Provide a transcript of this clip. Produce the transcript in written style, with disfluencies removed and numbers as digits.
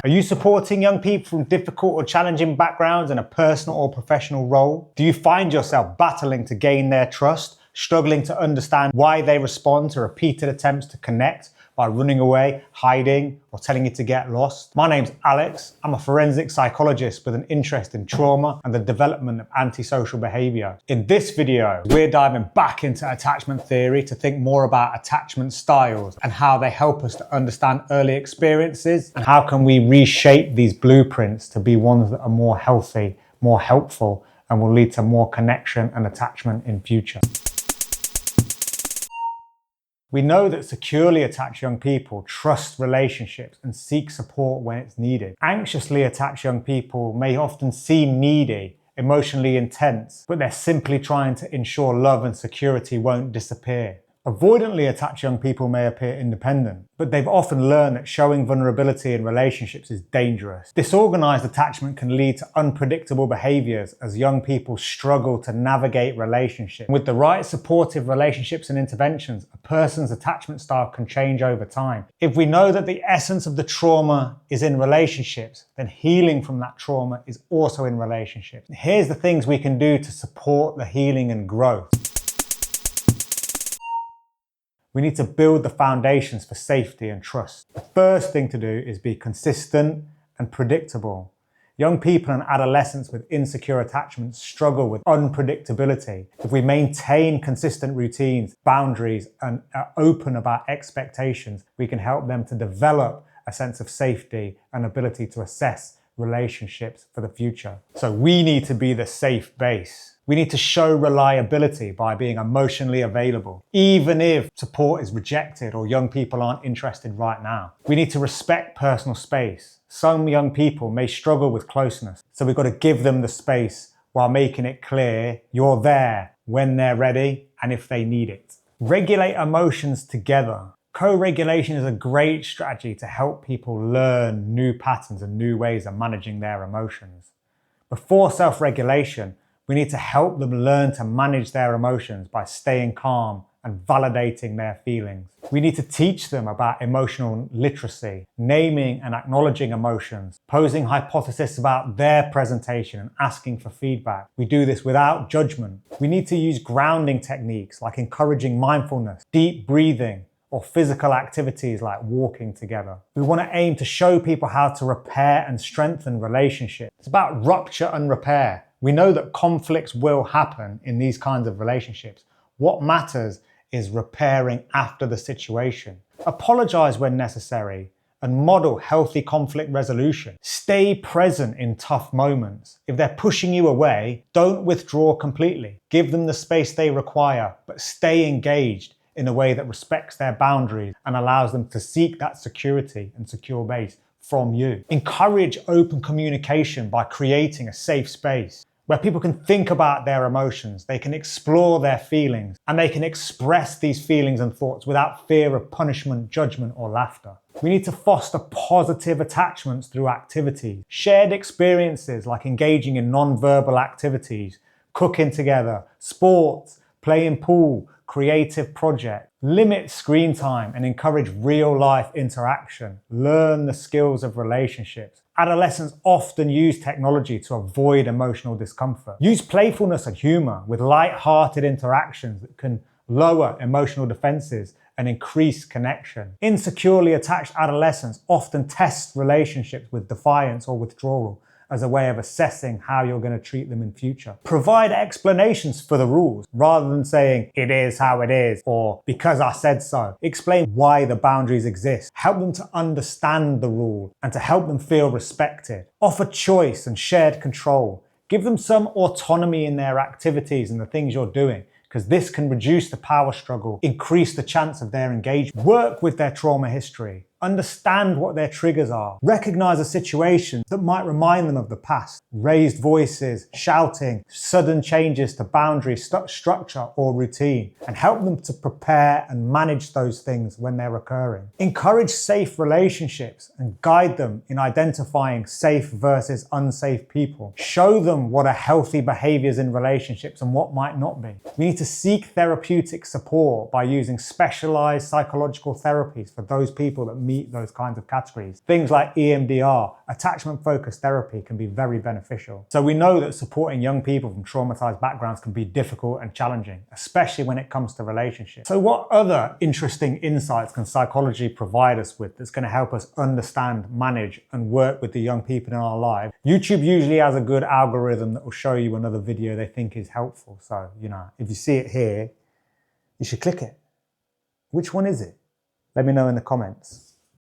Are you supporting young people from difficult or challenging backgrounds in a personal or professional role? Do you find yourself battling to gain their trust, struggling to understand why they respond to repeated attempts to connect by running away, hiding, or telling you to get lost? My name's Alex. I'm a forensic psychologist with an interest in trauma and the development of antisocial behavior. In this video, we're diving back into attachment theory to think more about attachment styles and how they help us to understand early experiences and how can we reshape these blueprints to be ones that are more healthy, more helpful, and will lead to more connection and attachment in future. We know that securely attached young people trust relationships and seek support when it's needed. Anxiously attached young people may often seem needy, emotionally intense, but they're simply trying to ensure love and security won't disappear. Avoidantly attached young people may appear independent, but they've often learned that showing vulnerability in relationships is dangerous. Disorganized attachment can lead to unpredictable behaviors as young people struggle to navigate relationships. With the right supportive relationships and interventions, a person's attachment style can change over time. If we know that the essence of the trauma is in relationships, then healing from that trauma is also in relationships. Here's the things we can do to support the healing and growth. We need to build the foundations for safety and trust. The first thing to do is be consistent and predictable. Young people and adolescents with insecure attachments struggle with unpredictability. If we maintain consistent routines, boundaries, and are open about expectations, we can help them to develop a sense of safety and ability to assess relationships for the future. So we need to be the safe base. We need to show reliability by being emotionally available, even if support is rejected or young people aren't interested right now. We need to respect personal space. Some young people may struggle with closeness, so we've got to give them the space while making it clear you're there when they're ready and if they need it. Regulate emotions together. Co-regulation is a great strategy to help people learn new patterns and new ways of managing their emotions. Before self-regulation, we need to help them learn to manage their emotions by staying calm and validating their feelings. We need to teach them about emotional literacy, naming and acknowledging emotions, posing hypotheses about their presentation and asking for feedback. We do this without judgment. We need to use grounding techniques like encouraging mindfulness, deep breathing, or physical activities like walking together. We want to aim to show people how to repair and strengthen relationships. It's about rupture and repair. We know that conflicts will happen in these kinds of relationships. What matters is repairing after the situation. Apologize when necessary and model healthy conflict resolution. Stay present in tough moments. If they're pushing you away, don't withdraw completely. Give them the space they require, but stay engaged in a way that respects their boundaries and allows them to seek that security and secure base from you. Encourage open communication by creating a safe space where people can think about their emotions, they can explore their feelings, and they can express these feelings and thoughts without fear of punishment, judgment, or laughter. We need to foster positive attachments through activities. Shared experiences like engaging in non-verbal activities, cooking together, sports, playing pool, creative projects. Limit screen time and encourage real-life interaction. Learn the skills of relationships. Adolescents often use technology to avoid emotional discomfort. Use playfulness and humor with light-hearted interactions that can lower emotional defenses and increase connection. Insecurely attached adolescents often test relationships with defiance or withdrawal as a way of assessing how you're going to treat them in future. Provide explanations for the rules rather than saying, it is how it is, or because I said so. Explain why the boundaries exist. Help them to understand the rule and to help them feel respected. Offer choice and shared control. Give them some autonomy in their activities and the things you're doing, because this can reduce the power struggle, increase the chance of their engagement. Work with their trauma history. Understand what their triggers are. Recognize a situation that might remind them of the past. Raised voices, shouting, sudden changes to boundary, structure, or routine, and help them to prepare and manage those things when they're occurring. Encourage safe relationships and guide them in identifying safe versus unsafe people. Show them what are healthy behaviors in relationships and what might not be. We need to seek therapeutic support by using specialized psychological therapies for those people that meet those kinds of categories. Things like EMDR, attachment-focused therapy, can be very beneficial. So we know that supporting young people from traumatized backgrounds can be difficult and challenging, especially when it comes to relationships. So what other interesting insights can psychology provide us with that's going to help us understand, manage, and work with the young people in our lives? YouTube usually has a good algorithm that will show you another video they think is helpful. So, if you see it here, you should click it. Which one is it? Let me know in the comments.